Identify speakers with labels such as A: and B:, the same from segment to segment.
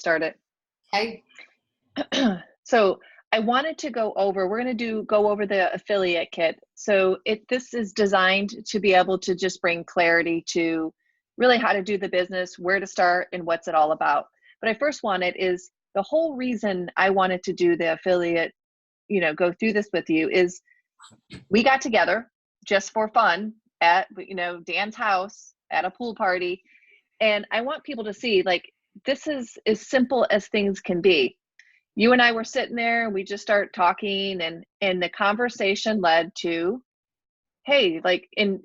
A: started.
B: Okay.
A: So I wanted to we're going to go over the affiliate kit. So this is designed to be able to just bring clarity to really how to do the business, where to start, and what's it all about. But I first wanted is the whole reason I wanted to do the affiliate, go through this with you is we got together just for fun at, Dan's house at a pool party. And I want people to see, like, this is as simple as things can be. You and I were sitting there, we just start talking, and the conversation led to, hey,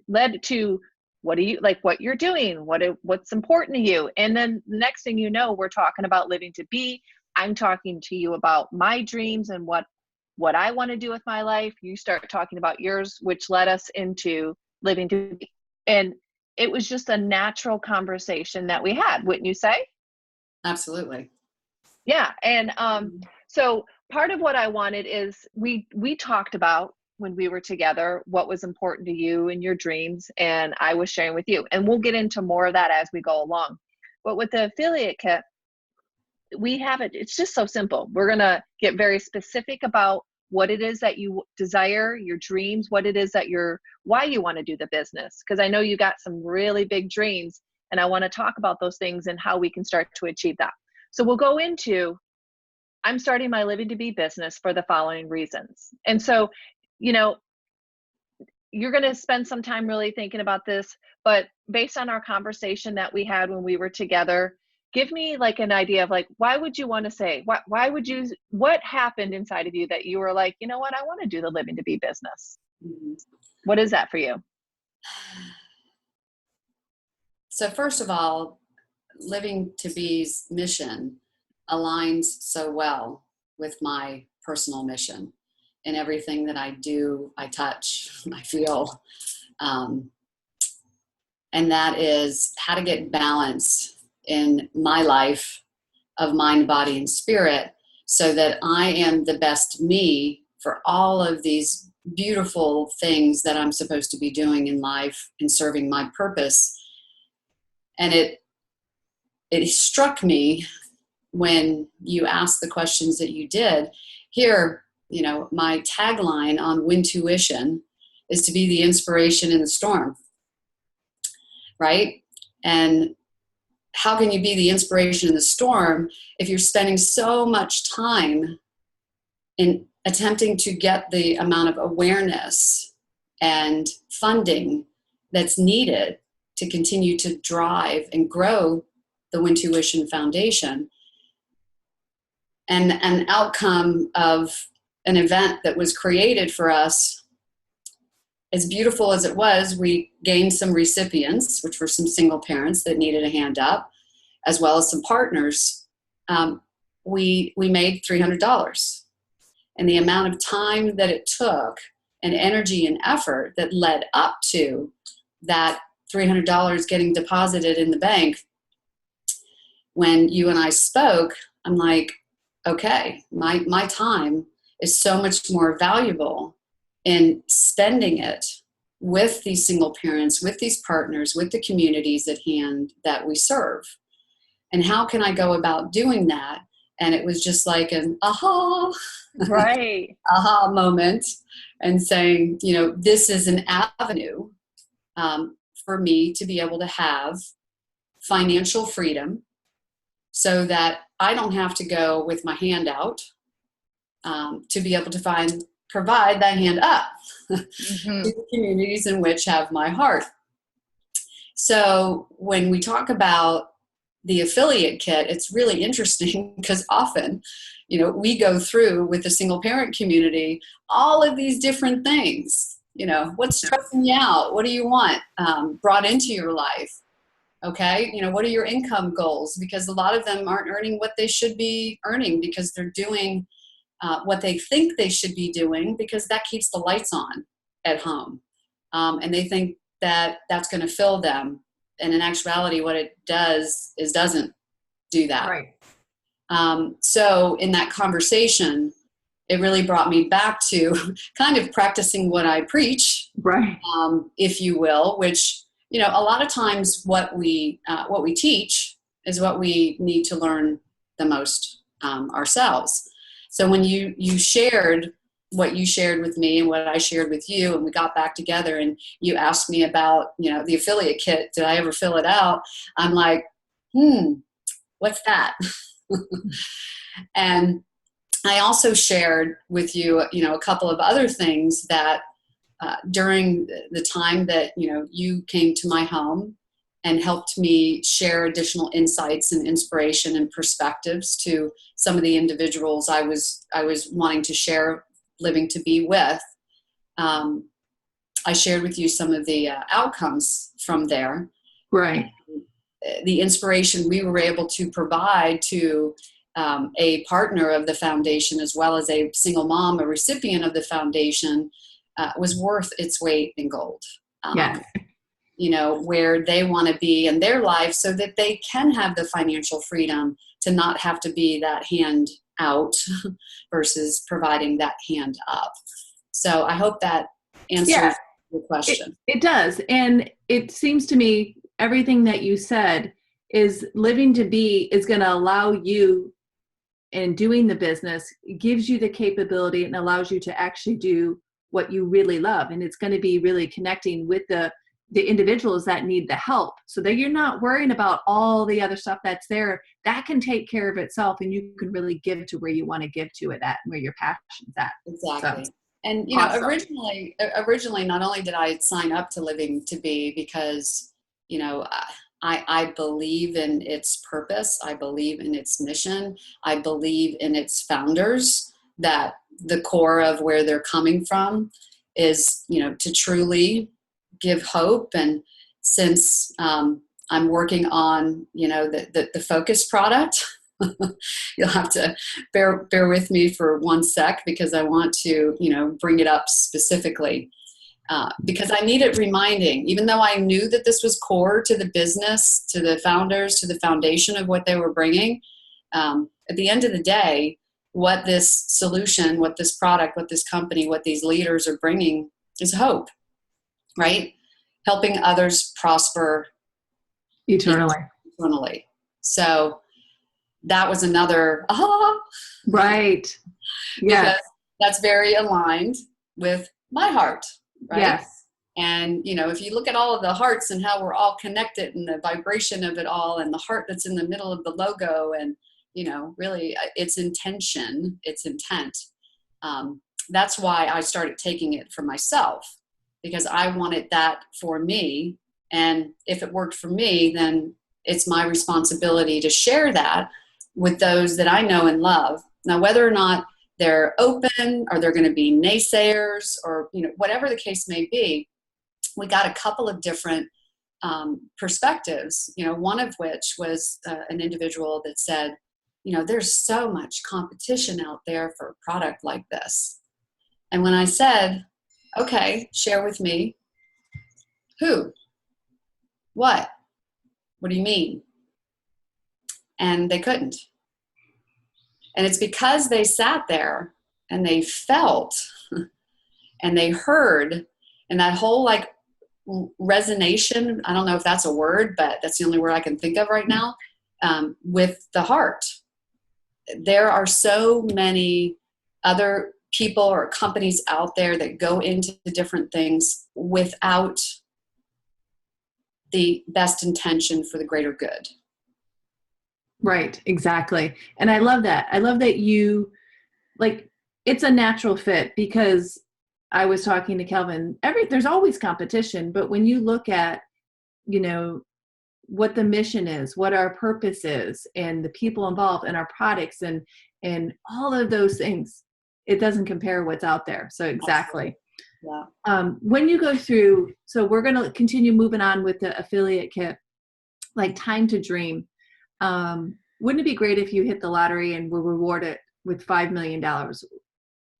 A: led to what do you like, what you're doing, what's important to you. And then the next thing you know, we're talking about living to be. I'm talking to you about my dreams and what I want to do with my life. You start talking about yours, which led us into living to be. And it was just a natural conversation that we had, wouldn't you say?
B: Absolutely.
A: Yeah. And so part of what I wanted is we talked about when we were together, what was important to you and your dreams, and I was sharing with you. And we'll get into more of that as we go along. But with the affiliate kit, we have it's just so simple. We're going to get very specific about what it is that you desire, your dreams, what it is that why you want to do the business. Because I know you got some really big dreams, and I want to talk about those things and how we can start to achieve that. So we'll go into, I'm starting my Living to Be business for the following reasons. And so, you're going to spend some time really thinking about this, but based on our conversation that we had when we were together, give me like an idea of like, why would you want to say, what happened inside of you that you were like, you know what, I want to do the Living to Be business. Mm-hmm. What is that for you?
B: So first of all, Living to Be's mission aligns so well with my personal mission in everything that I do, I touch, I feel. And that is how to get balance in my life of mind, body, and spirit so that I am the best me for all of these beautiful things that I'm supposed to be doing in life and serving my purpose. And it struck me when you asked the questions that you did. Here, my tagline on Wintuition is to be the inspiration in the storm, right? And how can you be the inspiration in the storm if you're spending so much time in attempting to get the amount of awareness and funding that's needed to continue to drive and grow the Wintuition Foundation? And an outcome of an event that was created for us, as beautiful as it was, we gained some recipients, which were some single parents that needed a hand up, as well as some partners. We made $300. And the amount of time that it took and energy and effort that led up to that $300 getting deposited in the bank, when you and I spoke, I'm like, okay, my time is so much more valuable in spending it with these single parents, with these partners, with the communities at hand that we serve. And how can I go about doing that? And it was just like an aha,
A: right,
B: aha moment, and saying, this is an avenue for me to be able to have financial freedom so that I don't have to go with my hand out to be able to provide that hand up mm-hmm. to the communities in which have my heart. So when we talk about the affiliate kit, it's really interesting because often, we go through with the single parent community, all of these different things, what's stressing you out? What do you want brought into your life? Okay. What are your income goals? Because a lot of them aren't earning what they should be earning because they're doing what they think they should be doing because that keeps the lights on at home. And they think that that's going to fill them. And in actuality, what it does is doesn't do that.
A: Right.
B: So in that conversation, it really brought me back to kind of practicing what I preach,
A: right?
B: If you will, which, a lot of times what we teach is what we need to learn the most ourselves. So when you shared what you shared with me and what I shared with you, and we got back together and you asked me about, the affiliate kit, did I ever fill it out? I'm like, what's that? And I also shared with you, a couple of other things that during the time that, you came to my home and helped me share additional insights and inspiration and perspectives to some of the individuals I was wanting to share living to be with. I shared with you some of the outcomes from there.
A: Right.
B: The inspiration we were able to provide to a partner of the foundation, as well as a single mom, a recipient of the foundation, was worth its weight in gold.
A: Yes.
B: Where they want to be in their life so that they can have the financial freedom to not have to be that hand out versus providing that hand up. So I hope that answers your question.
A: It does. And it seems to me everything that you said is living to be is going to allow you, and doing the business gives you the capability and allows you to actually do what you really love. And it's going to be really connecting with the individuals that need the help, so that you're not worrying about all the other stuff that's there. That can take care of itself, and you can really give to where you want to give to it at, where your passion's at.
B: Exactly.
A: So,
B: and
A: awesome.
B: originally, not only did I sign up to Living to Be because, I believe in its purpose. I believe in its mission. I believe in its founders, that the core of where they're coming from is, to truly give hope. And since I'm working on, the focus product, you'll have to bear with me for one sec, because I want to, bring it up specifically. Because I needed reminding, even though I knew that this was core to the business, to the founders, to the foundation of what they were bringing. At the end of the day, what this solution, what this product, what this company, what these leaders are bringing is hope, right? Helping others prosper eternally. So that was another
A: right.
B: Because that's very aligned with my heart. Right?
A: Yes.
B: And, if you look at all of the hearts and how we're all connected and the vibration of it all, and the heart that's in the middle of the logo, and, really its intention, its intent. That's why I started taking it for myself, because I wanted that for me. And if it worked for me, then it's my responsibility to share that with those that I know and love. Now, whether or not they're open, or they're going to be naysayers, or whatever the case may be, we got a couple of different perspectives. One of which was an individual that said, there's so much competition out there for a product like this. And when I said, okay, share with me, who, what do you mean? And they couldn't. And it's because they sat there and they felt and they heard, and that whole resonation, I don't know if that's a word, but that's the only word I can think of right now, with the heart. There are so many other people or companies out there that go into different things without the best intention for the greater good.
A: Right, exactly. And I love that. I love that you, it's a natural fit, because I was talking to Kelvin, there's always competition, but when you look at, what the mission is, what our purpose is, and the people involved, and our products, and all of those things, it doesn't compare what's out there. So exactly.
B: Yeah.
A: When you go through, so we're going to continue moving on with the affiliate kit, Time to Dream. Wouldn't it be great if you hit the lottery and were rewarded with $5 million?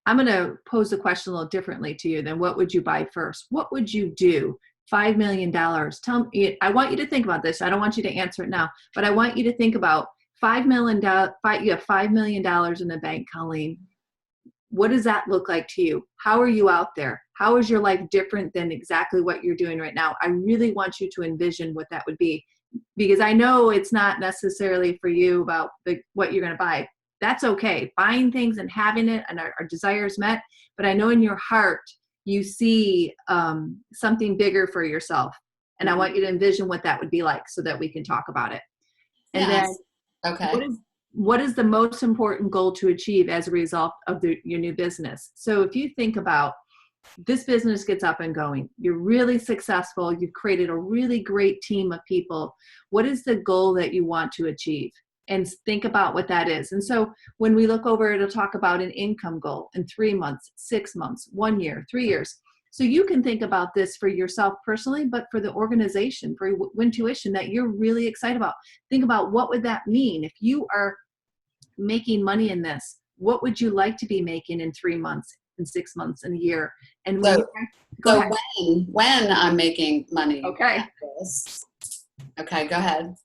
A: I'm going to pose the question a little differently to you than what would you buy first? What would you do? $5 million. Tell me, I want you to think about this. I don't want you to answer it now, but I want you to think about $5 million. You have $5 million in the bank, Colleen. What does that look like to you? How are you out there? How is your life different than exactly what you're doing right now? I really want you to envision what that would be.
C: because I know it's not necessarily for you about what you're going to buy. That's okay. Buying things and having it and our desires met. But I know in your heart, you see something bigger for yourself. And I want you to envision what that would be like so that we can talk about it. And
B: Yes.
C: then
B: Okay.
C: what is the most important goal to achieve as a result of your new business? So if you think about this business gets up and going, you're really successful, you've created a really great team of people. What is the goal that you want to achieve? And think about what that is. And so when we look over, it'll talk about an income goal in 3 months, 6 months, 1 year, 3 years. So you can think about this for yourself personally, but for the organization, for Wintuition that you're really excited about. Think about what would that mean if you are making money in this? What would you like to be making in 3 months, in 6 months, in a year? And when
B: so when I'm making money.
C: Okay.
B: Okay, go ahead.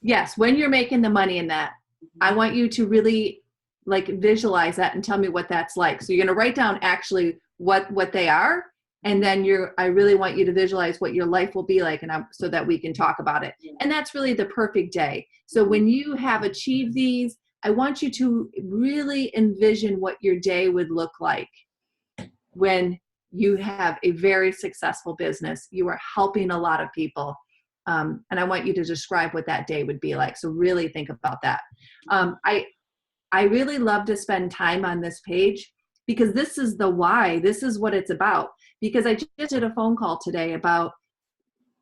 C: Yes, when you're making the money in that, I want you to really like visualize that and tell me what that's like. So you're going to write down actually what they are, and then I really want you to visualize what your life will be like, and so that we can talk about it. And that's really the perfect day. So when you have achieved these, I want you to really envision what your day would look like when you have a very successful business. You are helping a lot of people. And I want you to describe what that day would be like. So really think about that. I really love to spend time on this page because this is the why. This is what it's about. Because I just did a phone call today about,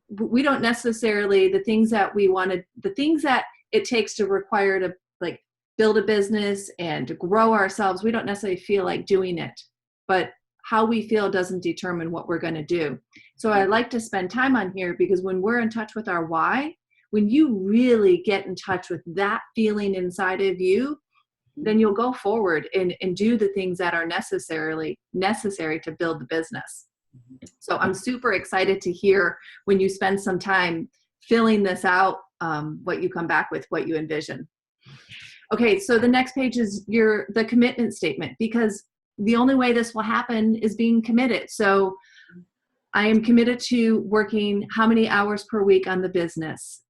C: we don't necessarily, the things that we wanted, the things that it takes to require to like build a business and to grow ourselves, we don't necessarily feel like doing it. But how we feel doesn't determine what we're going to do. So I like to spend time on here because when we're in touch with our why, when you really get in touch with that feeling inside of you, then you'll go forward and do the things that are necessary to build the business. So I'm super excited to hear when you spend some time filling this out, what you come back with, what you envision. Okay, so the next page is the commitment statement, because the only way this will happen is being committed. So I am committed to working how many hours per week on the business,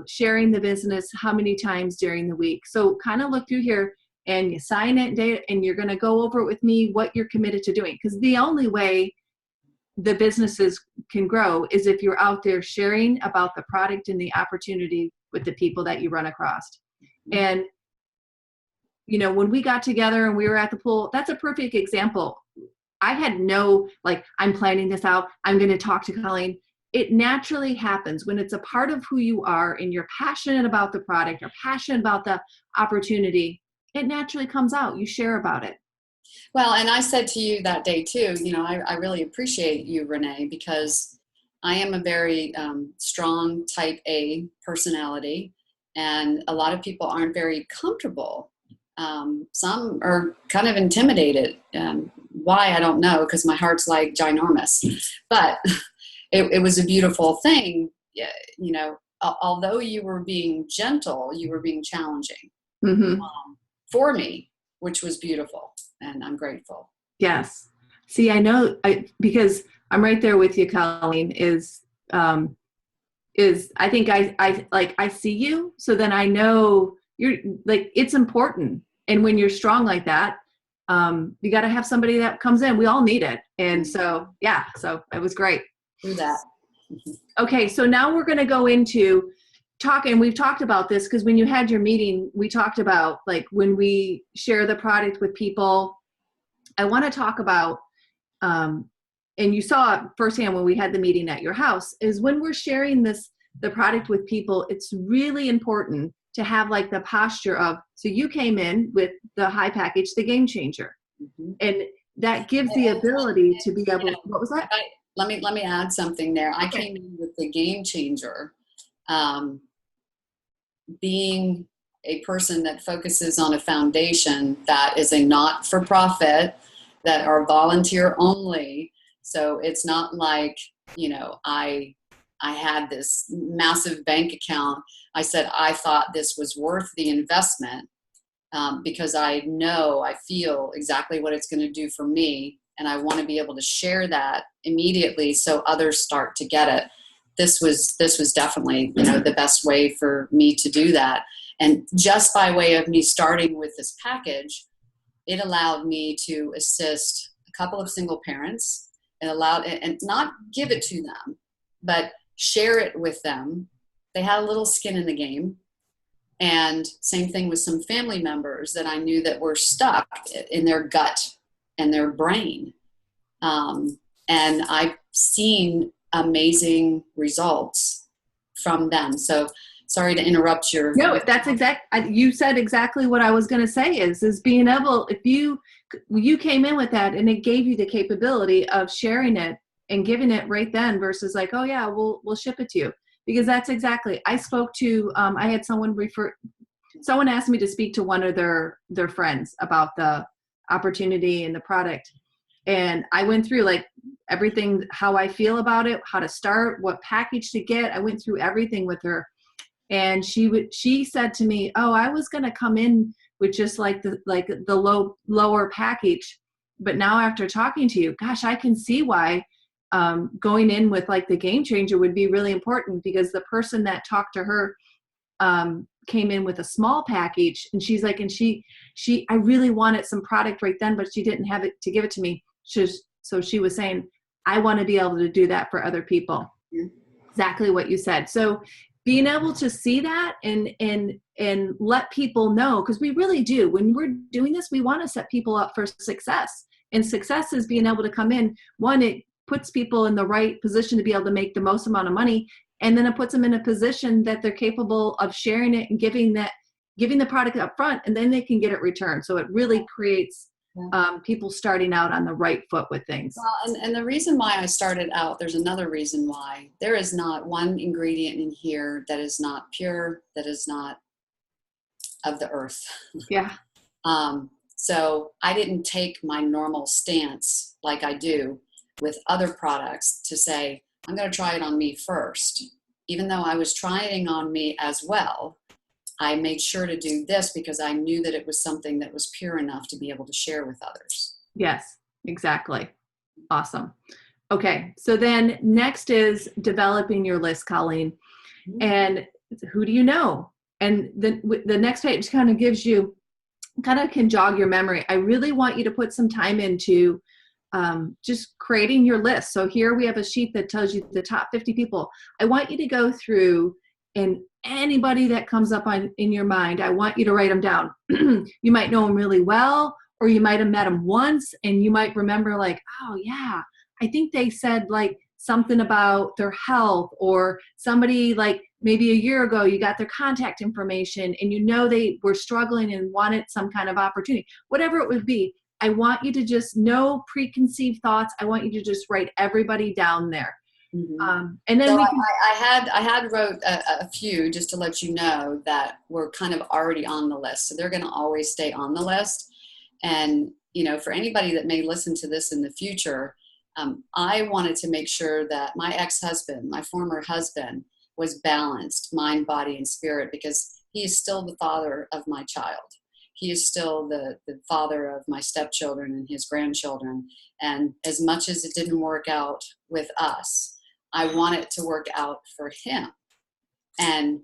C: sharing the business how many times during the week. So kind of look through here and you sign it, and you're going to go over it with me what you're committed to doing. Because the only way the businesses can grow is if you're out there sharing about the product and the opportunity with the people that you run across. And you know, when we got together and we were at the pool, that's a perfect example. I had no, like, I'm planning this out, I'm going to talk to Colleen. It naturally happens when it's a part of who you are and you're passionate about the product or passionate about the opportunity. It naturally comes out. You share about it.
B: Well, and I said to you that day too, you know, I really appreciate you, Rene, because I am a very strong type A personality, and a lot of people aren't very comfortable. Some are kind of intimidated. Why, I don't know, because my heart's like ginormous. But it was a beautiful thing. You know, although you were being gentle, you were being challenging for me, which was beautiful. And I'm grateful.
C: Yes. See, I know, because I'm right there with you, Colleen, I think I see you. So then I know you're like, it's important. And when you're strong like that, you got to have somebody that comes in. We all need it. And so, yeah, so it was great.
B: Do that.
C: Okay. So now we're going to go into talking. We've talked about this because when you had your meeting, we talked about like when we share the product with people. I want to talk about, and you saw it firsthand when we had the meeting at your house, is when we're sharing the product with people, it's really important to have like the posture of, so you came in with the high package, the game changer. And that gives the ability to be able, what was that?
B: Let me add something there. I came in with the game changer. Being a person that focuses on a foundation that is a not-for-profit, that are volunteer only. So it's not like, you know, I had this massive bank account. I said I thought this was worth the investment because I feel exactly what it's going to do for me. And I want to be able to share that immediately so others start to get it. this was definitely, the best way for me to do that. And just by way of me starting with this package, it allowed me to assist a couple of single parents. It allowed, and not give it to them, but share it with them. They had a little skin in the game. And same thing with some family members that I knew that were stuck in their gut and their brain. And I've seen amazing results from them. So sorry to interrupt your.
C: No, that's you said exactly what I was going to say is being able, if you came in with that and it gave you the capability of sharing it and giving it right then versus like, oh yeah, we'll ship it to you. Because that's exactly, I spoke to, I had someone asked me to speak to one of their friends about the opportunity and the product. And I went through like everything, how I feel about it, how to start, what package to get. I went through everything with her. And she said to me, oh, I was going to come in with just like the lower package. But now after talking to you, gosh, I can see why going in with like the game changer would be really important, because the person that talked to her came in with a small package, and she's like, and I really wanted some product right then, but she didn't have it to give it to me. So she was saying, I want to be able to do that for other people.
B: Yeah.
C: Exactly what you said. So being able to see that and let people know, because we really do, when we're doing this, we want to set people up for success. And success is being able to come in. One, it puts people in the right position to be able to make the most amount of money. And then it puts them in a position that they're capable of sharing it and giving the product up front, and then they can get it returned. So it really creates people starting out on the right foot with things.
B: Well, and the reason why I started out, there's another reason why. There is not one ingredient in here that is not pure, that is not of the earth.
C: Yeah.
B: So I didn't take my normal stance like I do with other products to say, I'm going to try it on me first. Even though I was trying on me as well, I made sure to do this because I knew that it was something that was pure enough to be able to share with others.
C: Yes, exactly. Awesome. Okay. So then next is developing your list, Colleen.
B: Mm-hmm.
C: And who do you know? And the next page kind of gives you, kind of can jog your memory. I really want you to put some time into just creating your list. So here we have a sheet that tells you the top 50 people. I want you to go through, and anybody that comes up in your mind, I want you to write them down. You might know them really well, or you might have met them once, and you might remember like, oh yeah, I think they said like something about their health, or somebody like maybe a year ago you got their contact information and you know they were struggling and wanted some kind of opportunity, whatever it would be. I want you to just no preconceived thoughts. I want you to just write everybody down there.
B: Mm-hmm.
C: And then
B: so
C: we can,
B: I had wrote a few just to let you know that were kind of already on the list. So they're going to always stay on the list. And, for anybody that may listen to this in the future, I wanted to make sure that my ex-husband, my former husband, was balanced, mind, body, and spirit, because he is still the father of my child. He is still the father of my stepchildren and his grandchildren. And as much as it didn't work out with us, I want it to work out for him. And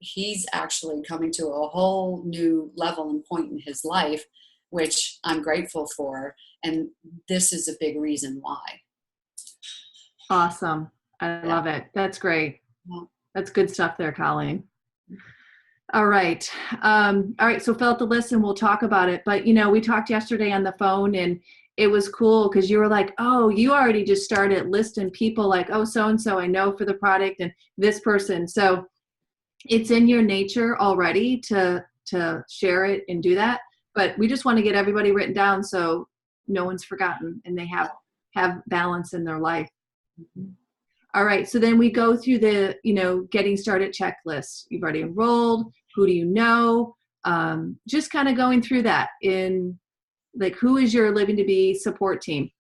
B: he's actually coming to a whole new level and point in his life, which I'm grateful for. And this is a big reason why.
C: Awesome. I love it. That's great.
B: Yeah.
C: That's good stuff there, Colleen. All right. All right. So fill out the list and we'll talk about it. But, we talked yesterday on the phone, and it was cool because you were like, oh, you already just started listing people like, oh, so-and-so I know for the product and this person. So it's in your nature already to share it and do that. But we just want to get everybody written down so no one's forgotten and they have balance in their life.
B: Mm-hmm.
C: All right. So then we go through the, getting started checklist. You've already enrolled. Who do you know? Just kind of going through that in like, who is your Living to Be support team?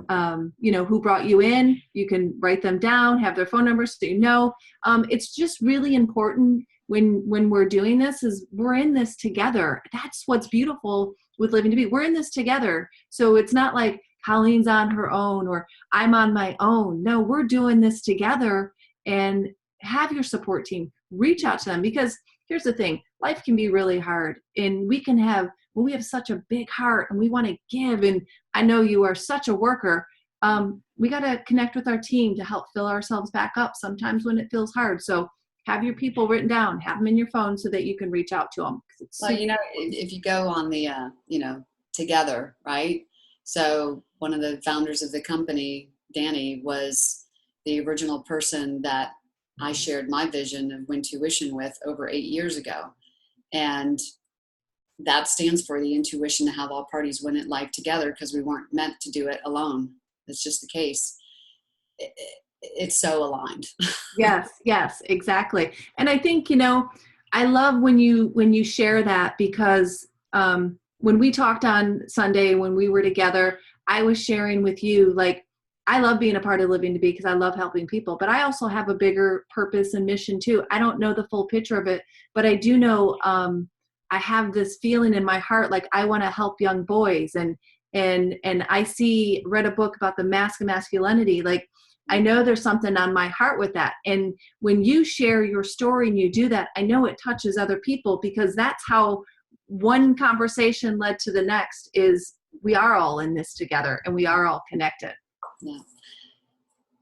C: Who brought you in? You can write them down, have their phone numbers so you know. It's just really important when we're doing this is we're in this together. That's what's beautiful with Living to Be. We're in this together. So it's not like Colleen's on her own or I'm on my own. No, we're doing this together. and have your support team reach out to them, because here's the thing, life can be really hard, and we have such a big heart and we want to give. And I know you are such a worker. We got to connect with our team to help fill ourselves back up sometimes when it feels hard. So have your people written down, have them in your phone so that you can reach out to them.
B: Well, if you go on the, together, right? So one of the founders of the company, Danny, was the original person that I shared my vision of Wintuition with over 8 years ago. And that stands for the intuition to have all parties win at life together, because we weren't meant to do it alone. That's just the case. It's so aligned.
C: Yes, exactly. And I think, I love when you share that, because when we talked on Sunday, when we were together, I was sharing with you, like, I love being a part of Living to Be because I love helping people, but I also have a bigger purpose and mission too. I don't know the full picture of it, but I do know I have this feeling in my heart, like I want to help young boys, and I read a book about the mask of masculinity. Like, I know there's something on my heart with that. And when you share your story and you do that, I know it touches other people, because that's how one conversation led to the next, is we are all in this together and we are all connected.
B: Yeah.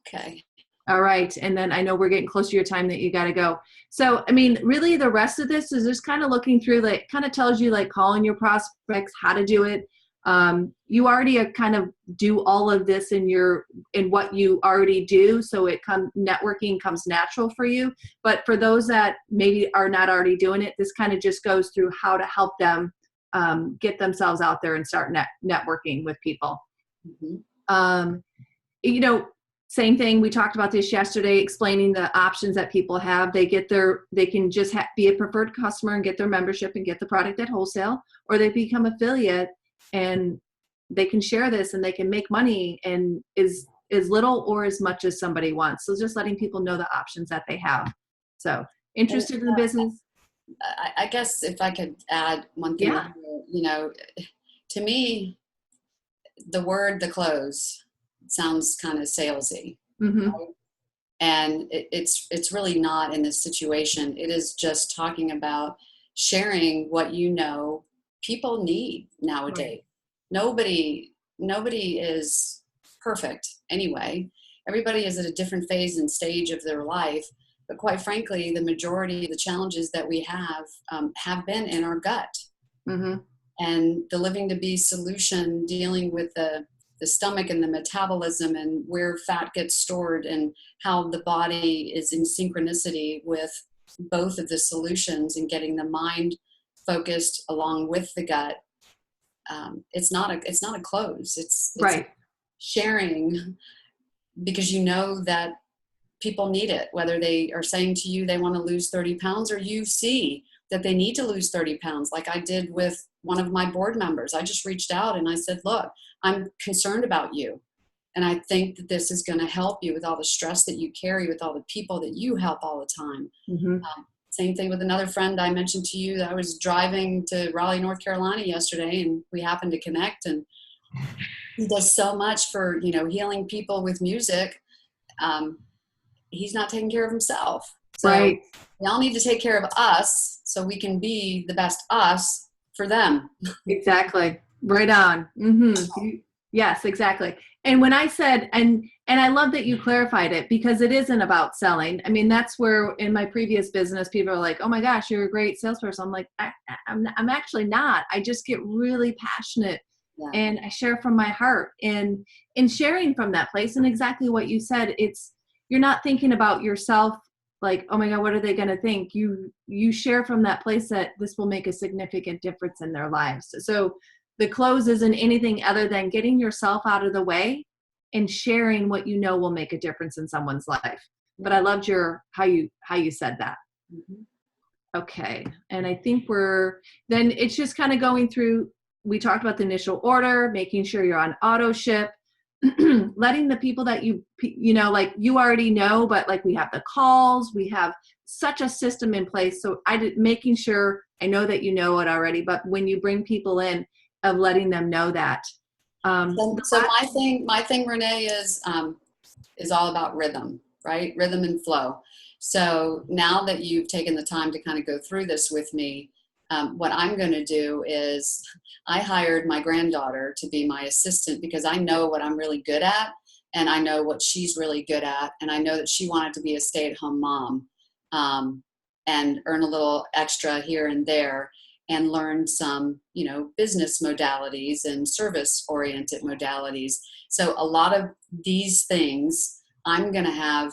B: Okay.
C: All right. And then I know we're getting close to your time that you got to go. So, I mean, really the rest of this is just kind of looking through, like, kind of tells you, like, calling your prospects, how to do it. You already kind of do all of this in what you already do. So networking comes natural for you. But for those that maybe are not already doing it, this kind of just goes through how to help them get themselves out there and start networking with people.
B: Mm-hmm.
C: Same thing. We talked about this yesterday, explaining the options that people have. They can just be a preferred customer and get their membership and get the product at wholesale, or they become affiliate and they can share this and they can make money, and as little or as much as somebody wants. So just letting people know the options that they have. So interested in the business.
B: I guess if I could add one thing, to me, the close sounds kind of salesy.
C: Mm-hmm.
B: Right? And it's really not in this situation. It is just talking about sharing what people need nowadays. Right. Nobody is perfect anyway. Everybody is at a different phase and stage of their life. But quite frankly, the majority of the challenges that we have been in our gut.
C: Mm-hmm.
B: And the Living to Be solution, dealing with the stomach and the metabolism and where fat gets stored and how the body is in synchronicity with both of the solutions, and getting the mind focused along with the gut. It's not a close. It's
C: right.
B: Sharing, because that people need it, whether they are saying to you they want to lose 30 pounds, or you see that they need to lose 30 pounds. Like I did with one of my board members. I just reached out and I said, look, I'm concerned about you. And I think that this is going to help you with all the stress that you carry, with all the people that you help all the time.
C: Mm-hmm.
B: Same thing with another friend I mentioned to you, that I was driving to Raleigh, North Carolina yesterday, and we happened to connect, and he does so much for, healing people with music. He's not taking care of himself. So
C: right.
B: We all need to take care of us so we can be the best us for them.
C: Exactly. Right on. Mm-hmm. Yes, exactly. And when I said, and I love that you clarified it, because it isn't about selling. I mean, that's where in my previous business, people are like, oh my gosh, you're a great salesperson. I'm like, I'm actually not. I just get really passionate. Yeah. And I share from my heart, and in sharing from that place. And exactly what you said, you're not thinking about yourself like, oh my God, what are they going to think? You share from that place that this will make a significant difference in their lives. So the close isn't anything other than getting yourself out of the way and sharing what will make a difference in someone's life. But I loved how you said that.
B: Mm-hmm.
C: Okay. And I think then it's just kind of going through, we talked about the initial order, making sure you're on auto ship, letting the people that you already know, but like we have the calls, we have such a system in place. So making sure, I know that you know it already, but when you bring people in, of letting them know that.
B: So my thing, Rene, is all about rhythm, right? Rhythm and flow. So now that you've taken the time to kind of go through this with me, what I'm going to do is I hired my granddaughter to be my assistant because I know what I'm really good at, and I know what she's really good at, and I know that she wanted to be a stay-at-home mom, and earn a little extra here and there, and learn some, business modalities and service-oriented modalities. So a lot of these things I'm going to have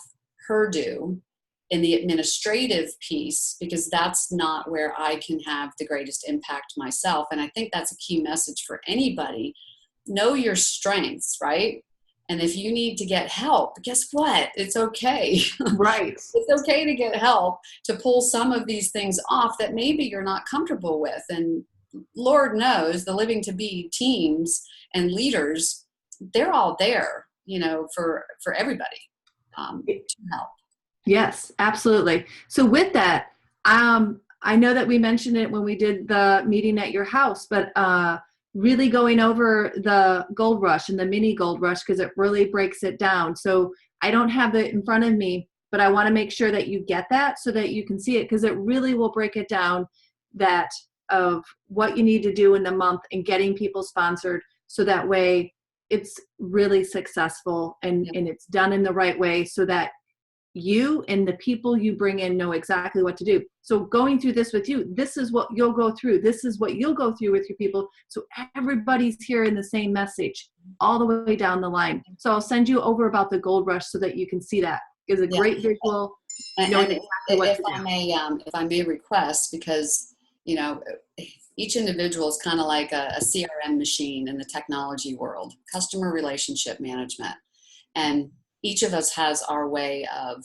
B: her do in the administrative piece, because that's not where I can have the greatest impact myself. And I think that's a key message for anybody. Know your strengths, right? And if you need to get help, guess what? It's okay.
C: Right.
B: It's okay to get help to pull some of these things off that maybe you're not comfortable with. And Lord knows the Living to Be teams and leaders, they're all there, for everybody to help.
C: Yes, absolutely. So with that, I know that we mentioned it when we did the meeting at your house, but really going over the gold rush and the mini gold rush, because it really breaks it down. So I don't have it in front of me, but I want to make sure that you get that so that you can see it, because it really will break it down, that of what you need to do in the month and getting people sponsored, so that way it's really successful and it's done in the right way, so that you and the people you bring in know exactly what to do. So going through this with you, this is what you'll go through. This is what you'll go through with your people. So everybody's hearing the same message all the way down the line. So I'll send you over about the gold rush so that you can see that. It's a great visual.
B: And
C: Exactly
B: if I may request, because, each individual is kind of like a CRM machine in the technology world, customer relationship management. And each of us has our way of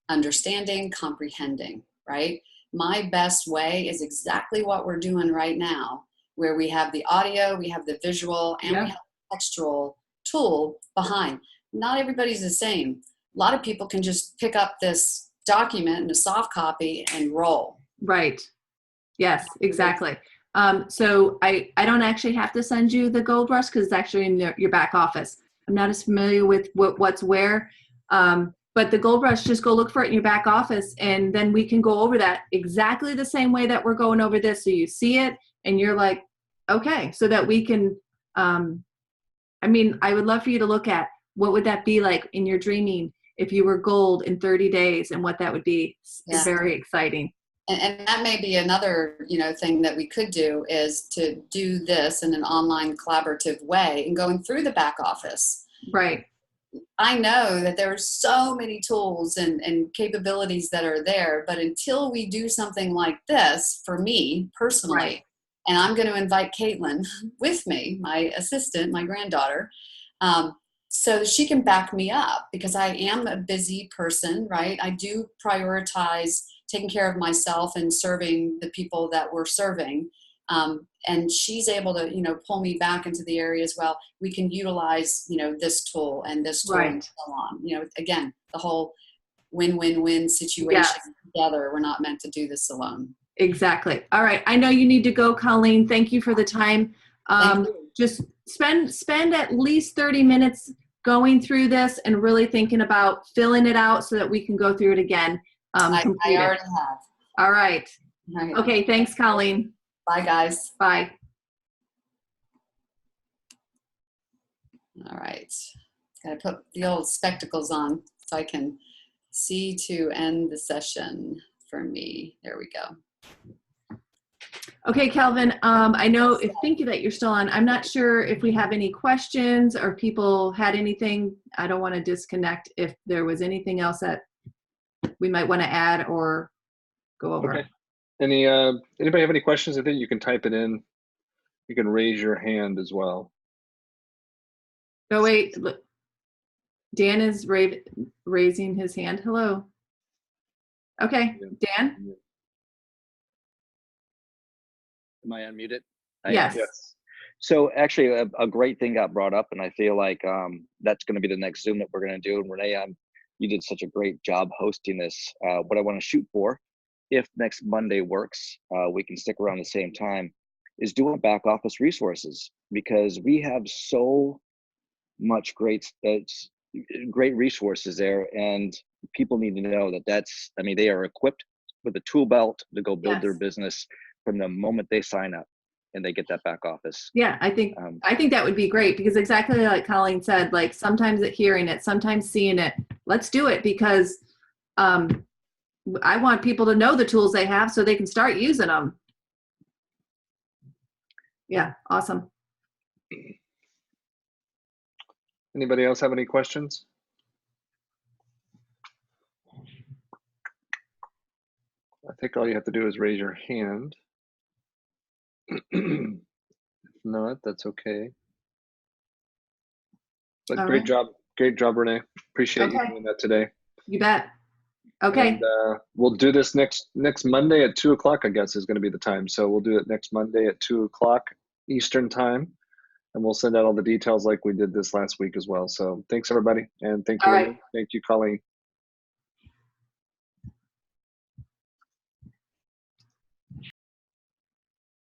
B: understanding, comprehending, right? My best way is exactly what we're doing right now, where we have the audio, we have the visual, and we have the textual tool behind. Not everybody's the same. A lot of people can just pick up this document in a soft copy and roll.
C: Right. Yes, exactly. So I don't actually have to send you the gold rush because it's actually in your back office. I'm not as familiar with what's where, but the gold rush, just go look for it in your back office, and then we can go over that exactly the same way that we're going over this. So you see it and you're like, okay, so that we can, I would love for you to look at what would that be like in your dreaming if you were gold in 30 days and what that would be. It's very exciting.
B: And that may be another, thing that we could do, is to do this in an online collaborative way and going through the back office.
C: Right.
B: I know that there are so many tools and capabilities that are there, but until we do something like this, for me personally, and I'm going to invite Caitlin with me, my assistant, my granddaughter, so she can back me up, because I am a busy person, right? I do prioritize taking care of myself and serving the people that we're serving. And she's able to, pull me back into the areas, well, we can utilize, this tool and this tool and so on. Again, the whole win-win-win situation together. We're not meant to do this alone.
C: Exactly. All right. I know you need to go, Colleen. Thank you for the time. Just spend at least 30 minutes going through this and really thinking about filling it out so that we can go through it again.
B: I already have.
C: All right. Okay. Thanks, Colleen.
B: Bye, guys.
C: Bye.
B: All right. Got to put the old spectacles on so I can see to end the session for me. There we go.
C: Okay, Calvin, thank you that you're still on. I'm not sure if we have any questions or people had anything. I don't want to disconnect if there was anything else that we might want to add or go over.
D: Okay. Anybody have any questions? I think you can type it in. You can raise your hand as well.
C: Oh, wait. Look. Dan is raising his hand. Hello. Okay, Dan?
E: Am I unmuted?
C: Yes.
E: So actually a great thing got brought up, and I feel like that's going to be the next Zoom that we're going to do. And Rene, you did such a great job hosting this. What I want to shoot for, if next Monday works, we can stick around the same time, is doing back office resources, because we have so much great, great resources there, and people need to know that I mean, they are equipped with a tool belt to go build their
C: Yes.
E: business from the moment they sign up and they get that back office.
C: Yeah, I think that would be great, because exactly like Colleen said, like sometimes hearing it, sometimes seeing it. Let's do it, because I want people to know the tools they have so they can start using them. Yeah, awesome.
D: Anybody else have any questions? I think all you have to do is raise your hand. If not, that's okay. But
C: All
D: great
C: right.
D: job, Rene. Appreciate you
C: Okay.
D: doing that today.
C: You bet. Okay.
D: And we'll do this next Monday at 2 o'clock, I guess is going to be the time. So we'll do it next Monday at 2 o'clock Eastern time. And we'll send out all the details like we did this last week as well. So thanks, everybody. And thank
C: All
D: you,
C: right.
D: Rene. Thank you, Colleen.